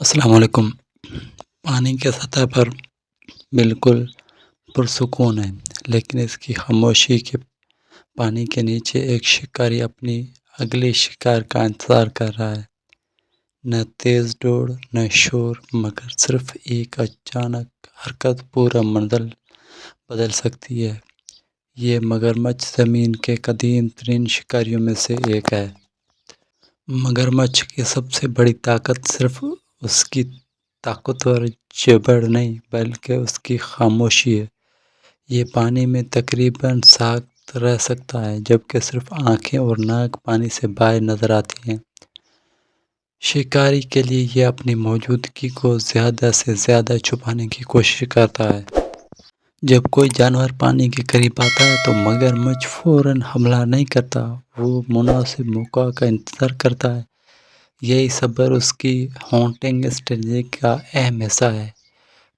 السلام علیکم۔ پانی کی سطح پر بالکل پرسکون ہے، لیکن اس کی خاموشی کے پانی کے نیچے ایک شکاری اپنی اگلی شکار کا انتظار کر رہا ہے۔ نہ تیز دوڑ، نہ شور، مگر صرف ایک اچانک حرکت پورا منظر بدل سکتی ہے۔ یہ مگرمچھ زمین کے قدیم ترین شکاریوں میں سے ایک ہے۔ مگرمچھ کی سب سے بڑی طاقت صرف اس کی طاقتور جبڑ نہیں بلکہ اس کی خاموشی ہے۔ یہ پانی میں تقریباً ساکت رہ سکتا ہے، جبکہ صرف آنکھیں اور ناک پانی سے باہر نظر آتی ہیں۔ شکاری کے لیے یہ اپنی موجودگی کو زیادہ سے زیادہ چھپانے کی کوشش کرتا ہے۔ جب کوئی جانور پانی کے قریب آتا ہے تو مگرمچھ فوراً حملہ نہیں کرتا، وہ مناسب موقع کا انتظار کرتا ہے۔ یہی صبر اس کی ہانٹنگ اسٹریٹجی کا اہم حصہ ہے۔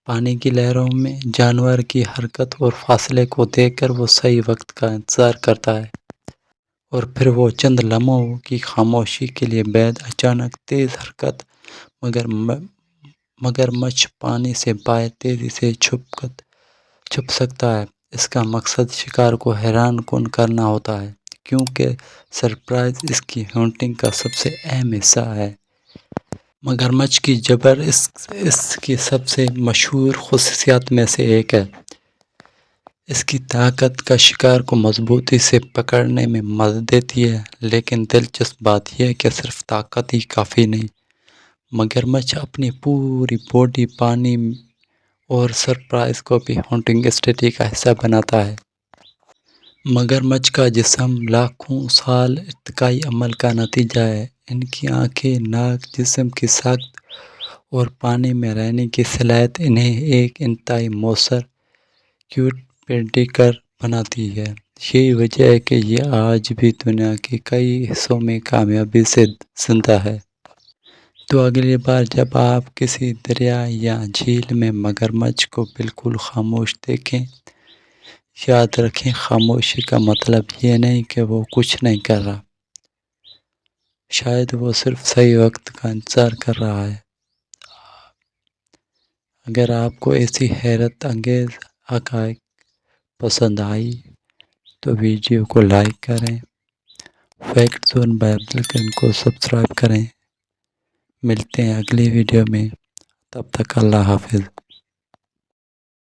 پانی کی لہروں میں جانور کی حرکت اور فاصلے کو دیکھ کر وہ صحیح وقت کا انتظار کرتا ہے، اور پھر وہ چند لمحوں کی خاموشی کے بعد اچانک تیز حرکت مگرمچھ پانی سے باہر تیزی سے چھپ سکتا ہے۔ اس کا مقصد شکار کو حیران کن کرنا ہوتا ہے، کیونکہ سرپرائز اس کی ہانٹنگ کا سب سے اہم حصہ ہے۔ مگرمچھ کی جبڑ اس کی سب سے مشہور خصوصیات میں سے ایک ہے۔ اس کی طاقت کا شکار کو مضبوطی سے پکڑنے میں مدد دیتی ہے، لیکن دلچسپ بات یہ ہے کہ صرف طاقت ہی کافی نہیں۔ مگرمچھ اپنی پوری باڈی پانی اور سرپرائز کو بھی ہانٹنگ اسٹریٹجی کا حصہ بناتا ہے۔ مگرمچھ کا جسم لاکھوں سال ارتقائی عمل کا نتیجہ ہے۔ ان کی آنکھیں، ناک، جسم کی ساخت اور پانی میں رہنے کی صلاحیت انہیں ایک انتہائی مؤثر پریڈیٹر بناتی ہے۔ یہی وجہ ہے کہ یہ آج بھی دنیا کے کئی حصوں میں کامیابی سے زندہ ہے۔ تو اگلی بار جب آپ کسی دریا یا جھیل میں مگرمچھ کو بالکل خاموش دیکھیں، یاد رکھیں خاموشی کا مطلب یہ نہیں کہ وہ کچھ نہیں کر رہا۔ شاید وہ صرف صحیح وقت کا انتظار کر رہا ہے۔ اگر آپ کو ایسی حیرت انگیز حقائق پسند آئی تو ویڈیو کو لائک کریں، فیکٹ زون بائی عبدالکریم کو سبسکرائب کریں۔ ملتے ہیں اگلی ویڈیو میں، تب تک اللہ حافظ۔